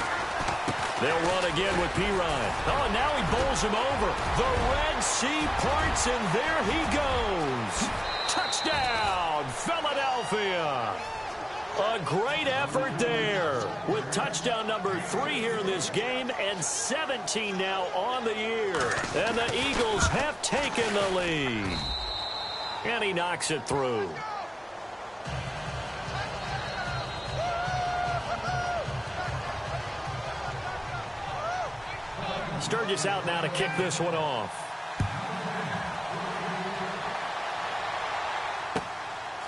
They'll run again with Pirine. Oh, and now he bowls him over. The Red Sea parts, and there he goes. Touchdown, Philadelphia. A great effort there with touchdown number 3 here in this game and 17 now on the year. And the Eagles have taken the lead. And he knocks it through. Sturgis out now to kick this one off.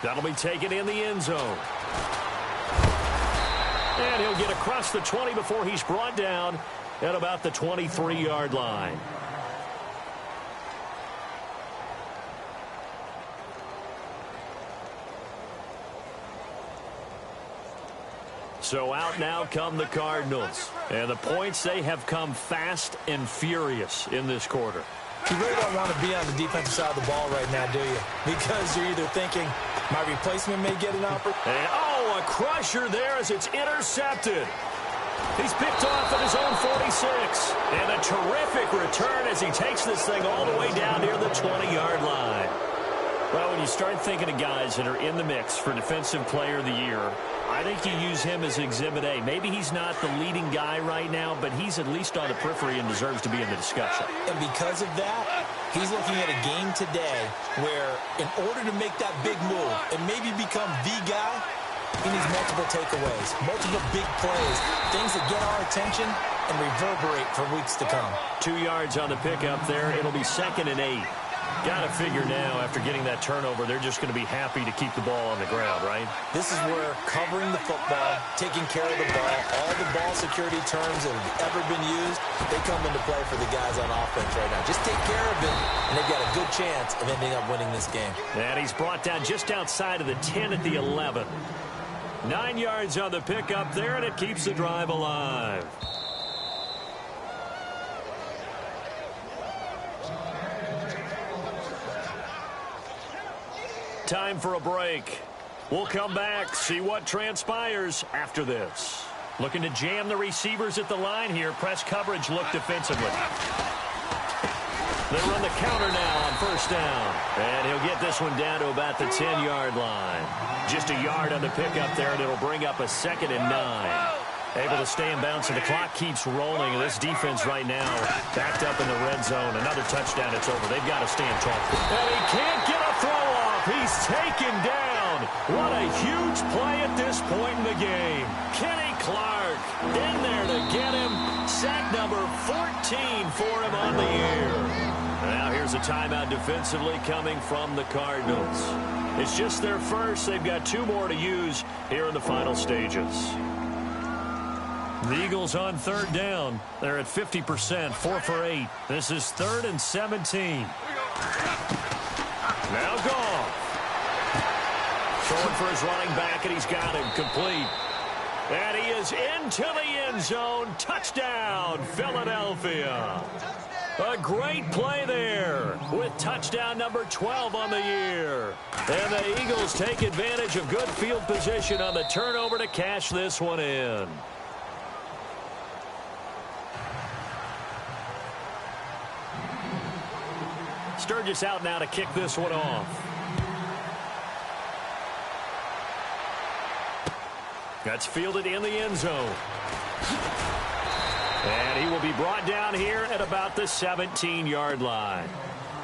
That'll be taken in the end zone. And he'll get across the 20 before he's brought down at about the 23-yard line. So out now come the Cardinals. And the points, they have come fast and furious in this quarter. You really don't want to be on the defensive side of the ball right now, do you? Because you're either thinking, my replacement may get an opportunity. And, oh, a crusher there as it's intercepted. He's picked off at his own 46. And a terrific return as he takes this thing all the way down near the 20-yard line. Well, when you start thinking of guys that are in the mix for Defensive Player of the Year, I think you use him as Exhibit A. Maybe he's not the leading guy right now, but he's at least on the periphery and deserves to be in the discussion. And because of that, he's looking at a game today where in order to make that big move and maybe become the guy, he needs multiple takeaways, multiple big plays, things that get our attention and reverberate for weeks to come. 2 yards on the pickup there. It'll be 2nd and 8. Got to figure now, after getting that turnover, they're just going to be happy to keep the ball on the ground, right? This is where covering the football, taking care of the ball, all the ball security terms that have ever been used, they come into play for the guys on offense right now. Just take care of it, and they've got a good chance of ending up winning this game. And he's brought down just outside of the 10 at the 11. 9 yards on the pickup there, and it keeps the drive alive. Time for a break. We'll come back, see what transpires after this. Looking to jam the receivers at the line here. Press coverage look defensively. They run the counter now on 1st down. And he'll get this one down to about the 10-yard line. Just a yard on the pickup there, and it'll bring up a 2nd and 9. Able to stay in bounds, and the clock keeps rolling. This defense right now backed up in the red zone. Another touchdown, it's over. They've got to stand tall. And he can't get a throw off. He's taken down. What a huge play at this point in the game. Kenny Clark in there to get him. Sack number 14 for him on the year. Now here's a timeout defensively coming from the Cardinals. It's just their first. They've got 2 more to use here in the final stages. The Eagles on 3rd down. They're at 50%, 4 for 8. This is 3rd and 17. Now Goff. Throwing for his running back, and he's got him complete. And he is into the end zone. Touchdown, Philadelphia. A great play there with touchdown number 12 on the year. And the Eagles take advantage of good field position on the turnover to cash this one in. Sturgis out now to kick this one off. That's fielded in the end zone. And he will be brought down here at about the 17-yard line.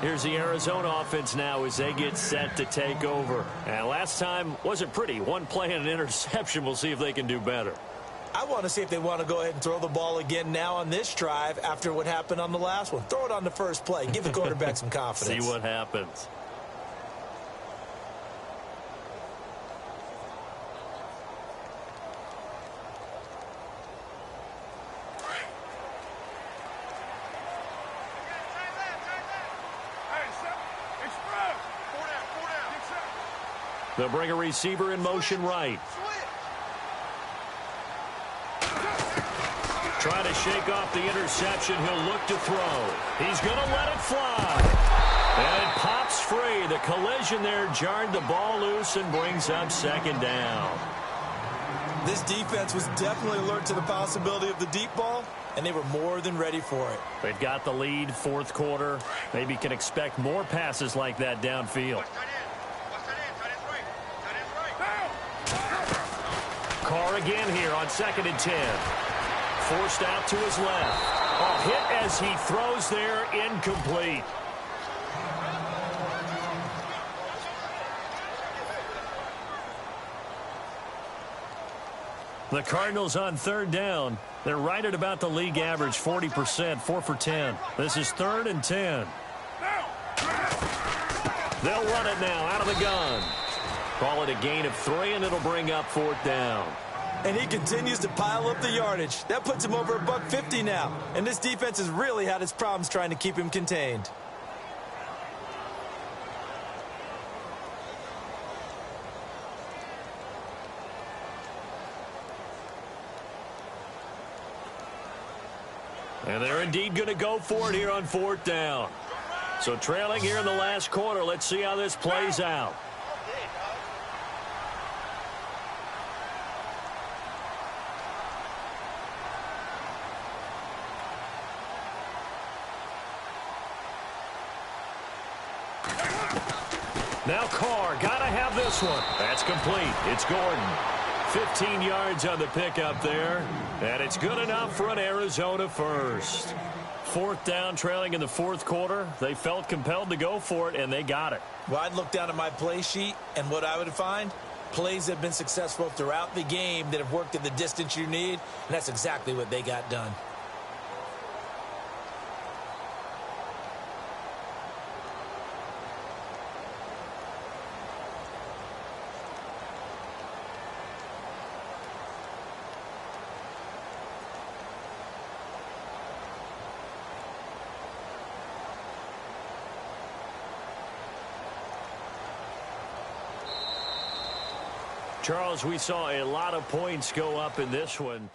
Here's the Arizona offense now as they get set to take over. And last time wasn't pretty. One play and an interception. We'll see if they can do better. I want to see if they want to go ahead and throw the ball again now on this drive after what happened on the last one. Throw it on the first play. Give the quarterback some confidence. See what happens. They'll bring a receiver in motion right. Try to shake off the interception. He'll look to throw. He's going to let it fly. And it pops free. The collision there jarred the ball loose and brings up 2nd down. This defense was definitely alert to the possibility of the deep ball, and they were more than ready for it. They've got the lead, 4th quarter. Maybe can expect more passes like that downfield. Carr again here on 2nd and 10. Forced out to his left. A hit as he throws there, incomplete. The Cardinals on 3rd down. They're right at about the league average, 40%, 4 for 10. This is 3rd and 10. They'll run it now out of the gun. Call it a gain of 3, and it'll bring up 4th down. And he continues to pile up the yardage. That puts him over $150 now. And this defense has really had its problems trying to keep him contained. And they're indeed going to go for it here on 4th down. So trailing here in the last quarter. Let's see how this plays out. Now Carr, got to have this one. That's complete. It's Gordon. 15 yards on the pickup there, and it's good enough for an Arizona first. Fourth down, trailing in the fourth quarter. They felt compelled to go for it, and they got it. Well, I'd look down at my play sheet, and what I would find, plays that have been successful throughout the game that have worked at the distance you need, and that's exactly what they got done. Charles, we saw a lot of points go up in this one.